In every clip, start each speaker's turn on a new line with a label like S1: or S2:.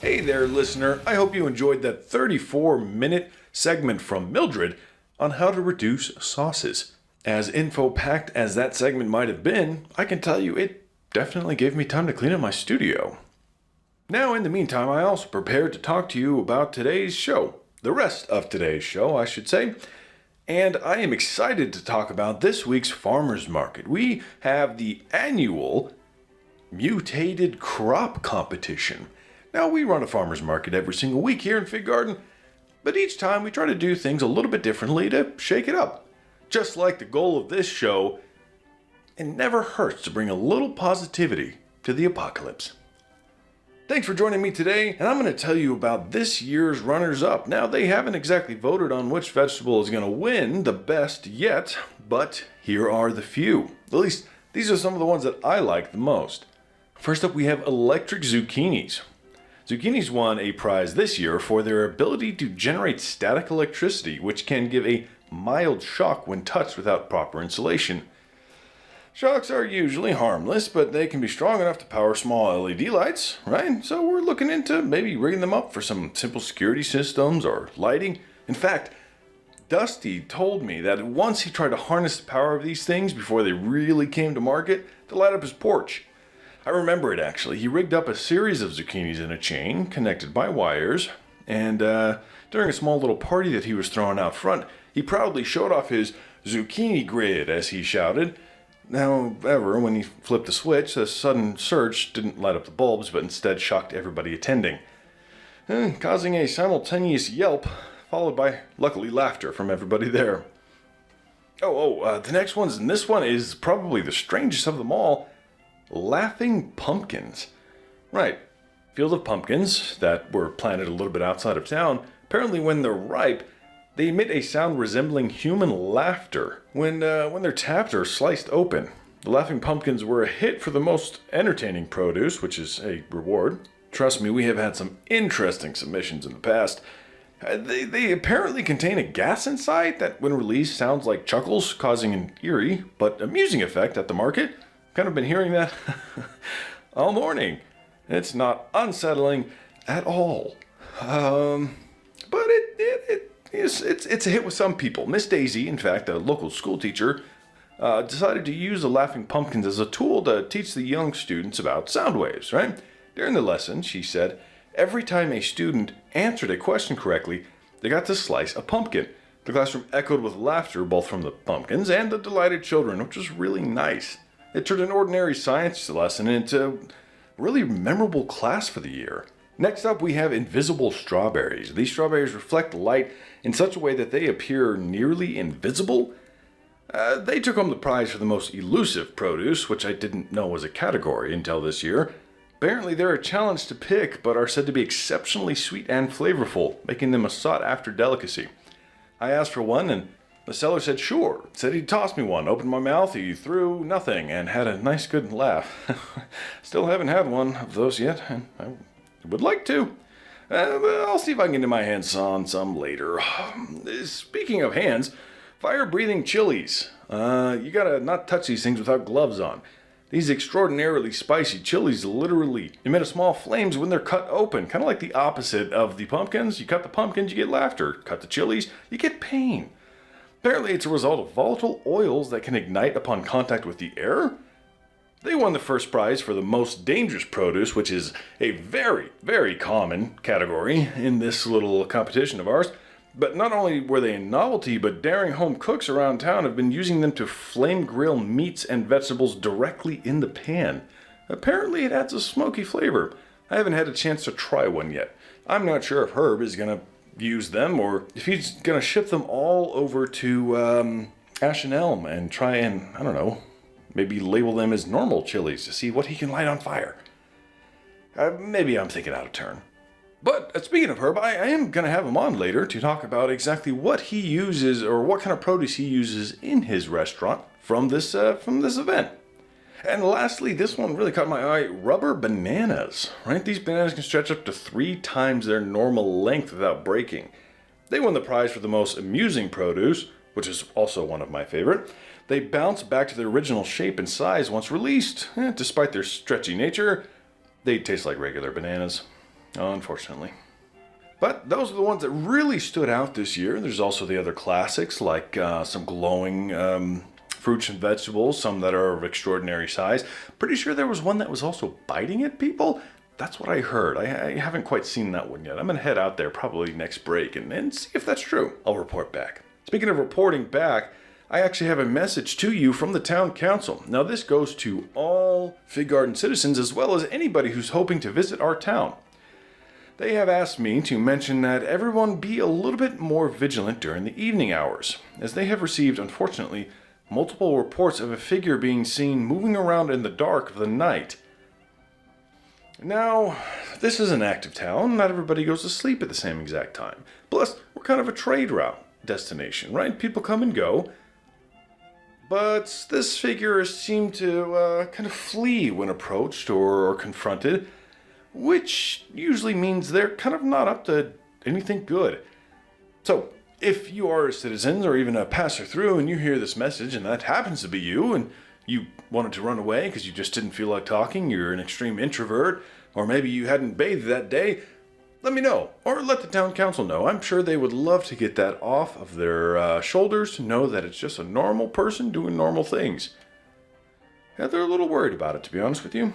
S1: Hey there, listener. I hope you enjoyed that 34-minute segment from Mildred on how to reduce sauces. As info-packed as that segment might have been, I can tell you it definitely gave me time to clean up my studio. Now, in the meantime, I also prepared to talk to you about today's show. The rest of today's show, I should say. And I am excited to talk about this week's farmers market. We have the annual mutated crop competition. Now, we run a farmer's market every single week here in Fig Garden, but each time we try to do things a little bit differently to shake it up. Just like the goal of this show, it never hurts to bring a little positivity to the apocalypse. Thanks for joining me today, and I'm going to tell you about this year's runners-up. Now, they haven't exactly voted on which vegetable is going to win the best yet, but here are the few. At least, these are some of the ones that I like the most. First up, we have electric zucchinis. Zucchinis won a prize this year for their ability to generate static electricity, which can give a mild shock when touched without proper insulation. Shocks are usually harmless, but they can be strong enough to power small LED lights, right? So we're looking into maybe rigging them up for some simple security systems or lighting. In fact, Dusty told me that once he tried to harness the power of these things before they really came to market to light up his porch. I remember it actually. He rigged up a series of zucchinis in a chain, connected by wires, and during a small little party that he was throwing out front, he proudly showed off his zucchini grid, as he shouted. However, when he flipped the switch, the sudden surge didn't light up the bulbs, but instead shocked everybody attending, causing a simultaneous yelp, followed by, luckily, laughter from everybody there. The next one, and this one is probably the strangest of them all. Laughing pumpkins. Right. Field of pumpkins that were planted a little bit outside of town. Apparently when they're ripe, they emit a sound resembling human laughter when they're tapped or sliced open. The laughing pumpkins were a hit for the most entertaining produce, which is a reward. Trust me, we have had some interesting submissions in the past. They apparently contain a gas inside that when released sounds like chuckles, causing an eerie but amusing effect at the market. Kind of been hearing that all morning. It's not unsettling at all. But it's a hit with some people. Miss Daisy, in fact, a local school teacher, decided to use the laughing pumpkins as a tool to teach the young students about sound waves, right? During the lesson, she said, every time a student answered a question correctly, they got to slice a pumpkin. The classroom echoed with laughter both from the pumpkins and the delighted children, which was really nice. It turned an ordinary science lesson into a really memorable class for the year. Next up, we have invisible strawberries. These strawberries reflect light in such a way that they appear nearly invisible. They took home the prize for the most elusive produce, which I didn't know was a category until this year. Apparently, they're a challenge to pick, but are said to be exceptionally sweet and flavorful, making them a sought-after delicacy. I asked for one, and the seller said sure, said he'd toss me one, opened my mouth, he threw nothing, and had a nice good laugh. Still haven't had one of those yet, and I would like to. I'll see if I can get my hands on some later. Speaking of hands, fire-breathing chilies. You gotta not touch these things without gloves on. These extraordinarily spicy chilies literally emit a small flames when they're cut open, kind of like the opposite of the pumpkins. You cut the pumpkins, you get laughter. Cut the chilies, you get pain. Apparently, it's a result of volatile oils that can ignite upon contact with the air. They won the first prize for the most dangerous produce, which is a very, very common category in this little competition of ours. But not only were they a novelty, but daring home cooks around town have been using them to flame grill meats and vegetables directly in the pan. Apparently, it adds a smoky flavor. I haven't had a chance to try one yet. I'm not sure if Herb is going to use them or if he's going to ship them all over to Ash and Elm and try and, I don't know, maybe label them as normal chilies to see what he can light on fire. Maybe I'm thinking out of turn. But speaking of Herb, I am going to have him on later to talk about exactly what he uses or what kind of produce he uses in his restaurant from this event. And lastly, this one really caught my eye, rubber bananas, right? These bananas can stretch up to 3 times their normal length without breaking. They won the prize for the most amusing produce, which is also one of my favorite. They bounce back to their original shape and size once released. Despite their stretchy nature, they taste like regular bananas. unfortunately. But those are the ones that really stood out this year. There's also the other classics, like some glowing fruits and vegetables, some that are of extraordinary size. Pretty sure there was one that was also biting at people. That's what I heard. I haven't quite seen that one yet. I'm going to head out there probably next break and see if that's true. I'll report back. Speaking of reporting back, I actually have a message to you from the town council. Now this goes to all Fig Garden citizens as well as anybody who's hoping to visit our town. They have asked me to mention that everyone be a little bit more vigilant during the evening hours, as they have received, unfortunately, multiple reports of a figure being seen moving around in the dark of the night. Now, this is an active town. Not everybody goes to sleep at the same exact time. Plus, we're kind of a trade route destination, right? People come and go. But this figure seemed to kind of flee when approached or confronted, which usually means they're kind of not up to anything good. So, if you are a citizen or even a passer through and you hear this message and that happens to be you and you wanted to run away because you just didn't feel like talking, you're an extreme introvert, or maybe you hadn't bathed that day, let me know, or let the town council know. I'm sure they would love to get that off of their shoulders to know that it's just a normal person doing normal things. Yeah, they're a little worried about it, to be honest with you.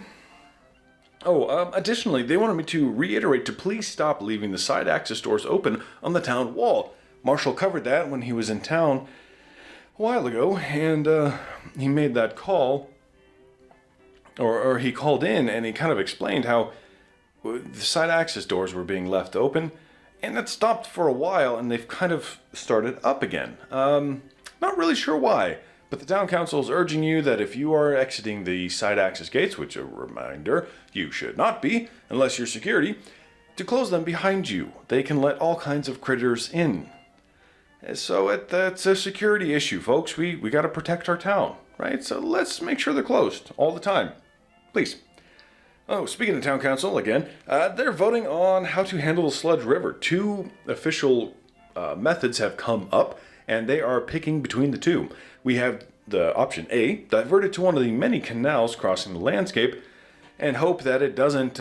S1: Additionally, they wanted me to reiterate to please stop leaving the side access doors open on the town wall. Marshall covered that when he was in town a while ago, and he made that call, or he called in and he kind of explained how the side access doors were being left open, and that stopped for a while, and they've kind of started up again. Not really sure why. But the town council is urging you that if you are exiting the side access gates, which a reminder, you should not be, unless you're security, to close them behind you. They can let all kinds of critters in. So that's a security issue, folks. We got to protect our town, right? So let's make sure they're closed all the time. Please. Oh, speaking of town council, again, they're voting on how to handle the Sludge River. 2 official methods have come up, and they are picking between the 2. We have the option A, divert it to one of the many canals crossing the landscape, and hope that it doesn't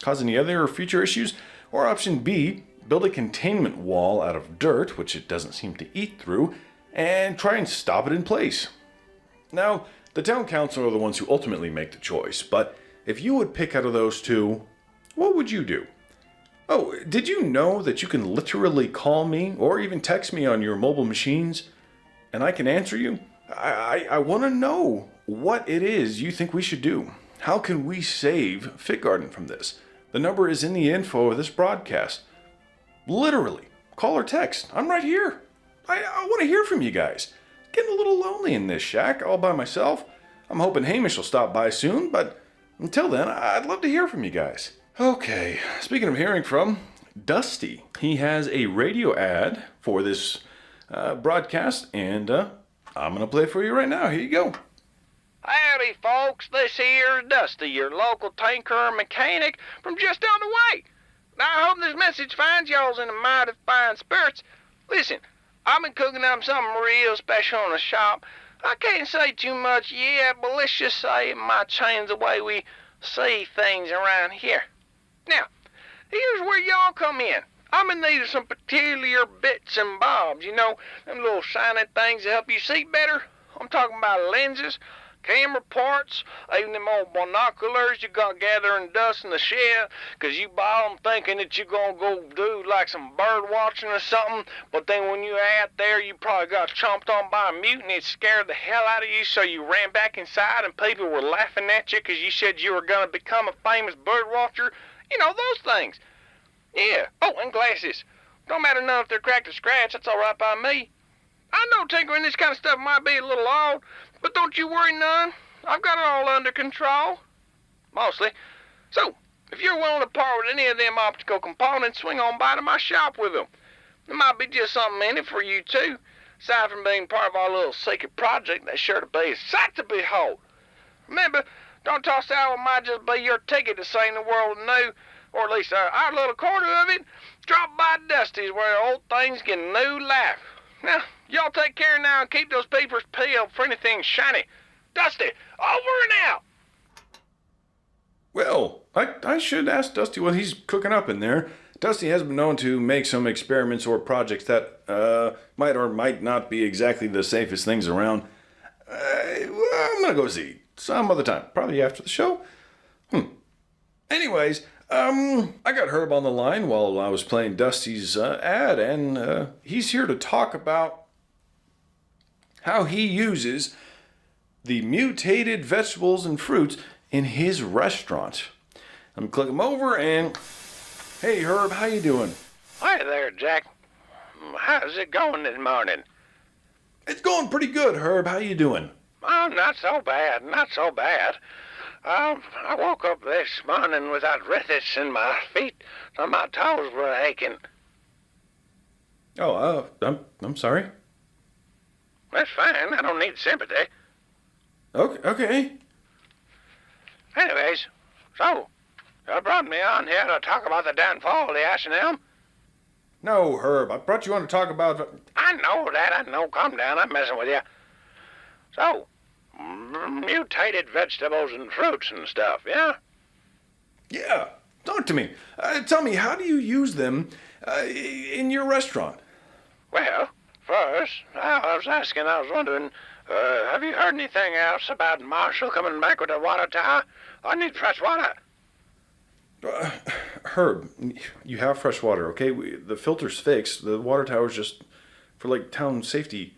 S1: cause any other future issues. Or option B, build a containment wall out of dirt, which it doesn't seem to eat through, and try and stop it in place. Now, the town council are the ones who ultimately make the choice, but if you would pick out of those 2, what would you do? Oh, did you know that you can literally call me or even text me on your mobile machines and I can answer you? I want to know what it is you think we should do. How can we save Fig Garden from this? The number is in the info of this broadcast. Literally, call or text. I'm right here. I want to hear from you guys. Getting a little lonely in this shack all by myself. I'm hoping Hamish will stop by soon, but until then, I'd love to hear from you guys. Okay, speaking of hearing from, Dusty. He has a radio ad for this broadcast, and I'm going to play it for you right now. Here you go.
S2: Howdy, folks. This here's Dusty, your local tinker mechanic from just down the way. Now, I hope this message finds y'all's in a mighty fine spirits. Listen, I've been cooking up something real special in the shop. I can't say too much yet, but let's just say it might change the way we see things around here. Now, here's where y'all come in. I'm in need of some peculiar bits and bobs, you know, them little shiny things that help you see better. I'm talking about lenses, camera parts, even them old binoculars you got gathering dust in the shed, 'cause you buy them thinking that you're gonna go do like some bird watching or something, but then when you out there, you probably got chomped on by a mutant and it scared the hell out of you, so you ran back inside and people were laughing at you 'cause you said you were gonna become a famous bird watcher. You know, those things. Yeah. Oh, and glasses. Don't matter none if they're cracked or scratched. That's all right by me. I know tinkering this kind of stuff might be a little odd, but don't you worry none. I've got it all under control. Mostly. So, if you're willing to part with any of them optical components, swing on by to my shop with them. There might be just something in it for you, too. Aside from being part of our little secret project, that's sure to be a sight to behold. Remember, don't toss that what might just be your ticket to seeing the world anew, or at least our little quarter of it. Drop by Dusty's where old things get new life. Now, y'all take care now and keep those peepers peeled for anything shiny. Dusty, over and out!
S1: Well, I should ask Dusty what he's cooking up in there. Dusty has been known to make some experiments or projects that might or might not be exactly the safest things around. I'm gonna go see some other time, probably after the show. Anyways, I got Herb on the line while I was playing Dusty's ad, and he's here to talk about how he uses the mutated vegetables and fruits in his restaurant. I'm gonna click him over and, hey Herb, how you doing?
S2: Hi there, Jack. How's it going this morning?
S1: It's going pretty good, Herb. How you doing?
S2: Oh, not so bad, not so bad. I woke up this morning with arthritis in my feet, so my toes were aching.
S1: Oh, I'm sorry.
S2: That's fine, I don't need sympathy.
S1: Okay.
S2: Anyways, so, you brought me on here to talk about the downfall of the S&M?
S1: No, Herb, I brought you on to talk about...
S2: I know that, I know. Calm down, I'm messing with you. So, mutated vegetables and fruits and stuff, yeah?
S1: Yeah, talk to me. Tell me, how do you use them in your restaurant?
S2: Well, first, I was wondering, have you heard anything else about Marshall coming back with a water tower? I need fresh water.
S1: Herb, you have fresh water, okay? The filter's fixed. The water tower's just for, like, town safety,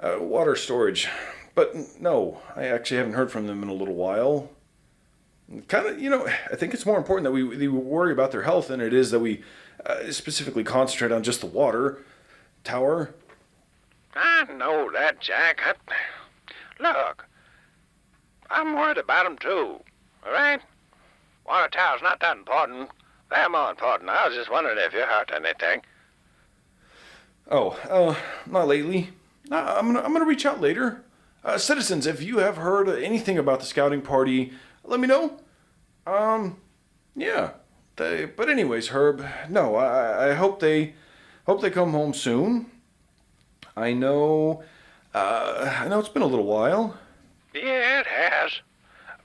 S1: water storage. But no, I actually haven't heard from them in a little while. Kind of, I think it's more important that we worry about their health than it is that we specifically concentrate on just the water tower.
S2: I know that, Jack. Look, I'm worried about them too, all right? Water tower's not that important. They're more important. I was just wondering if you heard anything.
S1: Oh, not lately. I'm gonna reach out later. Citizens, if you have heard anything about the scouting party, let me know. Yeah. But anyways, Herb, no, I hope they come home soon. I know it's been a little while.
S2: Yeah, it has.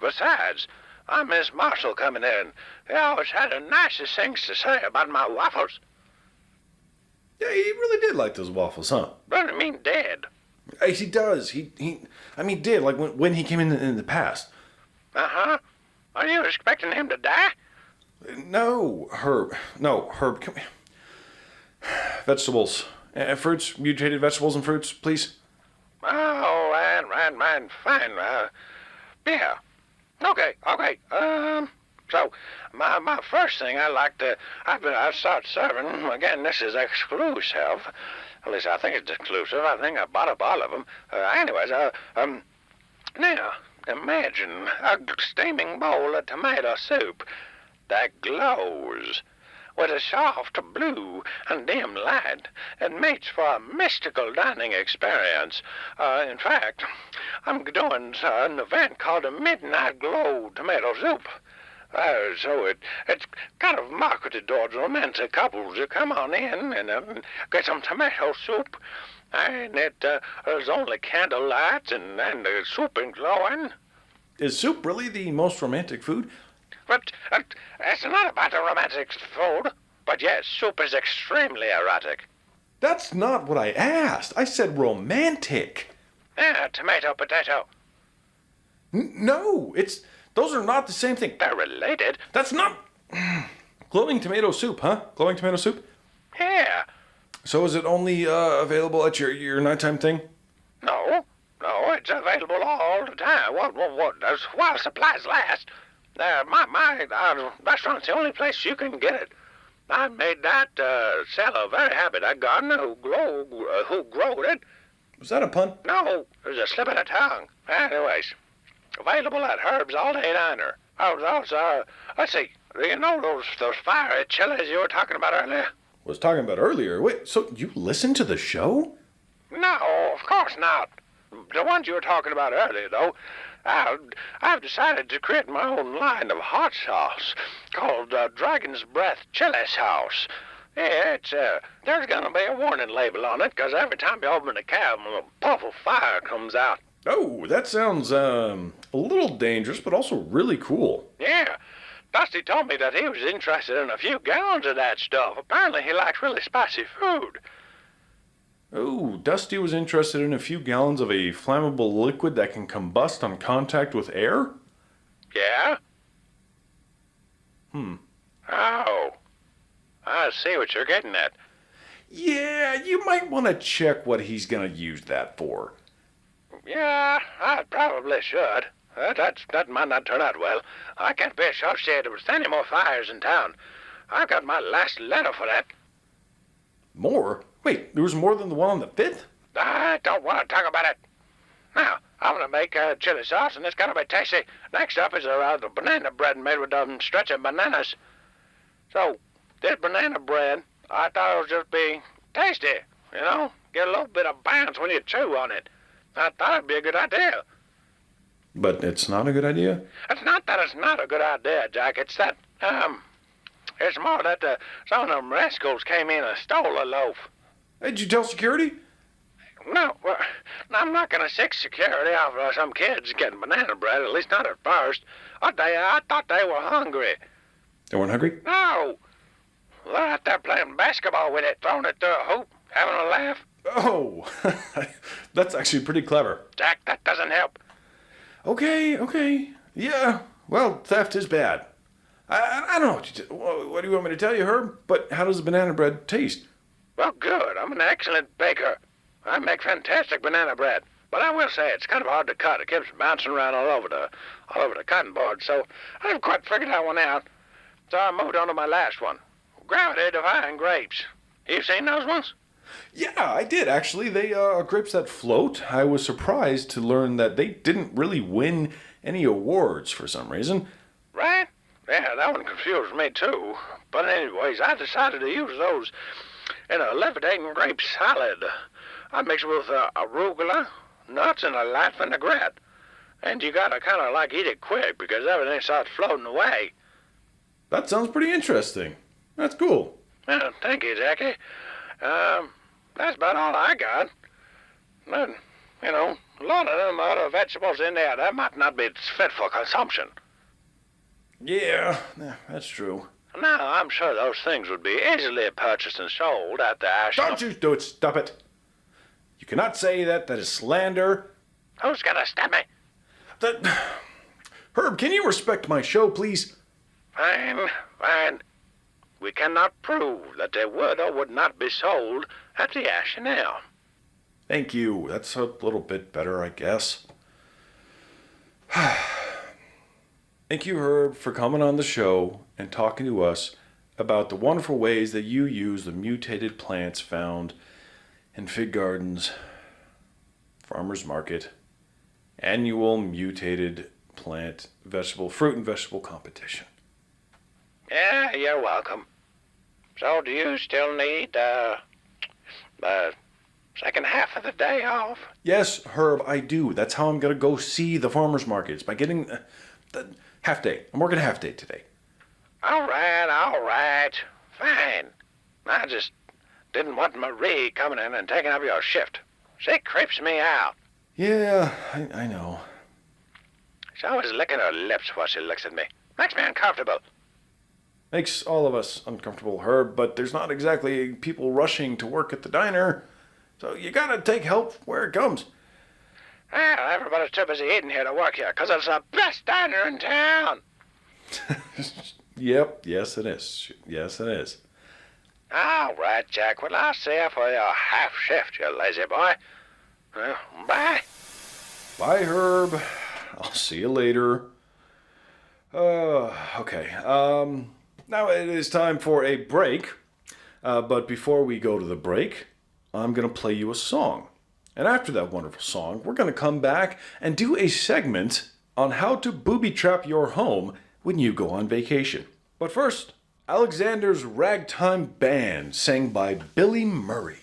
S2: Besides, I miss Marshall coming in. He always had the nicest things to say about my waffles.
S1: Yeah, he really did like those waffles, huh?
S2: Doesn't mean dead.
S1: He does. He did, like when he came in the past.
S2: Uh-huh. Are you expecting him to die?
S1: No, Herb. Come here. Vegetables. Fruits, mutated vegetables and fruits, please.
S2: Oh, right, fine. Yeah. Okay. So, my first thing I start serving, again, this is exclusive. At least I think it's exclusive. I think I bought up all of them. Now, imagine a steaming bowl of tomato soup that glows with a soft blue and dim light. It makes for a mystical dining experience. In fact, I'm doing an event called a Midnight Glow Tomato Soup. So it's kind of marketed towards romantic couples to come on in and get some tomato soup. And there's only candlelight and the soup is glowing.
S1: Is soup really the most romantic food?
S2: But it's not about the romantic food. But yes, soup is extremely erotic.
S1: That's not what I asked. I said romantic.
S2: Yeah, tomato, potato.
S1: No, those are not the same thing.
S2: They're related.
S1: That's not... Glowing tomato soup, huh? Glowing tomato soup?
S2: Yeah.
S1: So is it only available at your nighttime thing?
S2: No, it's available all the time. What? While supplies last. My restaurant's the only place you can get it. I made that seller very happy. That gardener who growed it.
S1: Was that a pun?
S2: No, it was a slip of the tongue. Anyways, available at Herb's All Day Diner. Let's see. Do you know those fiery chilies you were talking about earlier?
S1: Was talking about earlier. Wait, so you listened to the show?
S2: No, of course not. The ones you were talking about earlier, though. I've decided to create my own line of hot sauce called Dragon's Breath Chili Sauce. Yeah, there's gonna be a warning label on it, 'cause every time you open the can, a puff of fire comes out.
S1: Oh, that sounds A little dangerous, but also really cool.
S2: Yeah, Dusty told me that he was interested in a few gallons of that stuff. Apparently he likes really spicy food.
S1: Oh, Dusty was interested in a few gallons of a flammable liquid that can combust on contact with air?
S2: Yeah?
S1: Hmm.
S2: Oh, I see what you're getting at.
S1: Yeah, you might want to check what he's going to use that for.
S2: Yeah, I probably should. That might not turn out well. I can't be associated with any more fires in town. I got my last letter for that.
S1: More? Wait, there was more than the one on the 5th?
S2: I don't want to talk about it. Now, I'm going to make chili sauce, and it's going to be tasty. Next up is the banana bread made with stretching bananas. So, this banana bread, I thought it would just be tasty, you know? Get a little bit of bounce when you chew on it. I thought it'd be a good idea.
S1: But it's not a good idea?
S2: It's not that it's not a good idea, Jack. It's that, it's more that some of them rascals came in and stole a loaf.
S1: Did you tell security?
S2: No, well, I'm not going to seek security off some kids getting banana bread, at least not at first. I thought they were hungry.
S1: They weren't hungry?
S2: No. They're out there playing basketball with it, throwing it through a hoop, having a laugh.
S1: Oh, that's actually pretty clever.
S2: Jack, that doesn't help.
S1: Okay. Yeah, well, theft is bad. I don't know what do you want me to tell you, Herb? But how does the banana bread taste?
S2: Well, good. I'm an excellent baker. I make fantastic banana bread. But I will say it's kind of hard to cut. It keeps bouncing around all over the cotton board. So I haven't quite figured that one out. So I moved on to my last one. Gravity-defying grapes. You seen those ones?
S1: Yeah, I did actually. They are grapes that float. I was surprised to learn that they didn't really win any awards for some reason.
S2: Right? Yeah, that one confused me too. But anyways, I decided to use those in a levitating grape salad. I mix it with arugula, nuts, and a light vinaigrette. And you gotta kind of like eat it quick because everything starts floating away.
S1: That sounds pretty interesting. That's cool.
S2: Well, thank you, Jackie. That's about all I got. But, you know, a lot of them other vegetables in there, that might not be fit for consumption.
S1: Yeah, that's true.
S2: Now, I'm sure those things would be easily purchased and sold at the National...
S1: Don't you do it, stop it. You cannot say that. That is slander.
S2: Who's gonna stop me?
S1: Herb, can you respect my show, please?
S2: Fine. We cannot prove that they would or would not be sold at the National.
S1: Thank you. That's a little bit better, I guess. Thank you, Herb, for coming on the show and talking to us about the wonderful ways that you use the mutated plants found in fig gardens, farmers market, annual mutated plant, fruit and vegetable competition.
S2: Yeah, you're welcome. So do you still need the second half of the day off?
S1: Yes, Herb, I do. That's how I'm going to go see the farmers markets, by getting the half day. I'm working half day today.
S2: All right. Fine. I just didn't want Marie coming in and taking up your shift. She creeps me out.
S1: Yeah, I know.
S2: She's always licking her lips while she looks at me. Makes me uncomfortable.
S1: Makes all of us uncomfortable, Herb, but there's not exactly people rushing to work at the diner. So you gotta take help where it comes.
S2: Well, everybody's too busy eating here to work here, 'cause it's the best diner in town.
S1: Yep, yes it is. Yes it is.
S2: All right, Jack. Well, I'll see you for your half shift, you lazy boy. Bye.
S1: Bye, Herb. I'll see you later. Okay. Now it is time for a break. But before we go to the break, I'm going to play you a song. And after that wonderful song, we're going to come back and do a segment on how to booby trap your home when you go on vacation. But first, Alexander's Ragtime Band, sang by Billy Murray.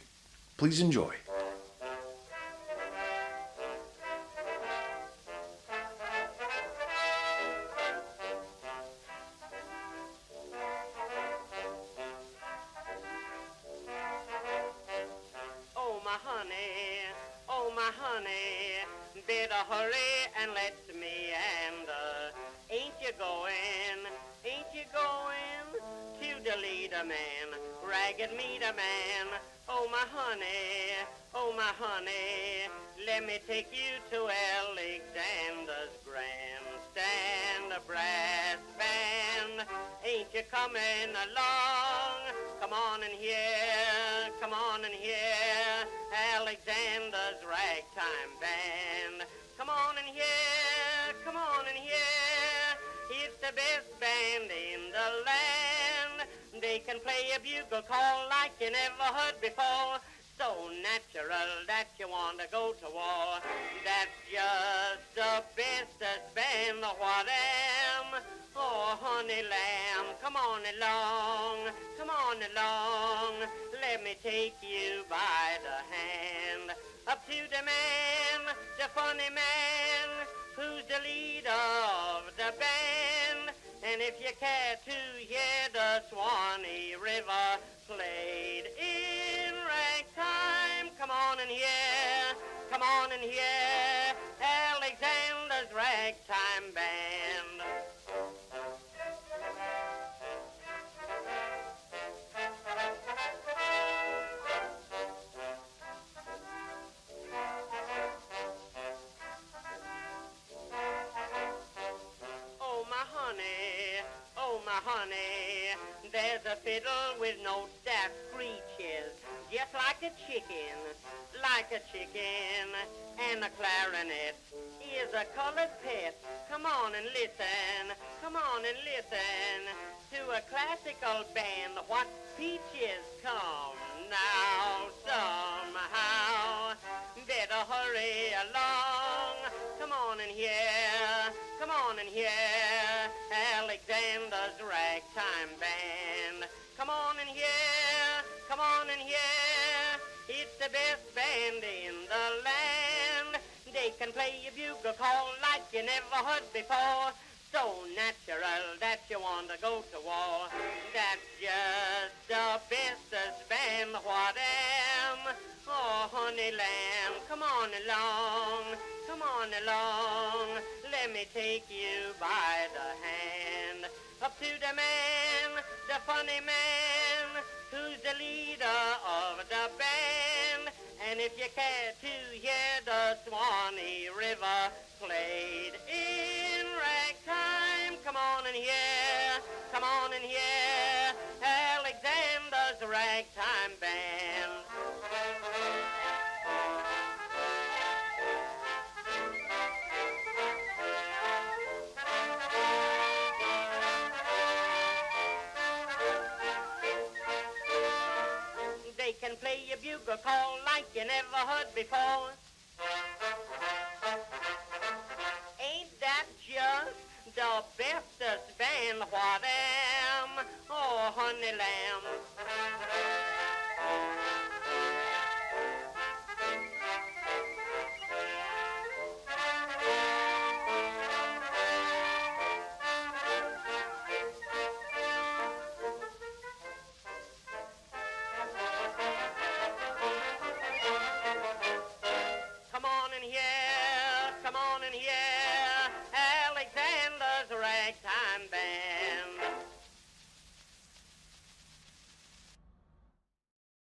S1: Please enjoy.
S3: Oh my honey, better hurry and let me you going? Ain't you going to the leader man, ragged meter man? Oh my honey, let me take you to Alexander's grandstand, a brass band. Ain't you coming along? Come on in here, come on in here, Alexander's ragtime band. Come on in here, come on in here, it's the best band in the land. They can play a bugle call like you never heard before, so natural that you want to go to war. That's just the bestest band, what am? Oh, honey lamb, come on along, let me take you by the hand. Up to the man, the funny man, who's the leader of the band. And if you care to hear the Swanee River played in ragtime, come on in here, Alexander's ragtime band. Oh my honey, there's a fiddle with no daft screeches, just like a chicken, and a clarinet is a colored pet. Come on and listen to a classical band. What peaches come now somehow. Better hurry along. Come on in here, Alexander's ragtime band. Come on in here, it's the best band in the land. They can play a bugle call like you never heard before, so natural that you want to go to war. That's just the bestest band, what am? Oh, honey lamb, come on along, let me take you by the hand. Up to the man, the funny man, who's the leader of the band. And if you care to hear the Swanee River played in ragtime, come on in here, Alexander's ragtime band. They can play a bugle call like you never heard before. Ain't that just the bestest band, what am? Oh, honey lamb. Come on in here,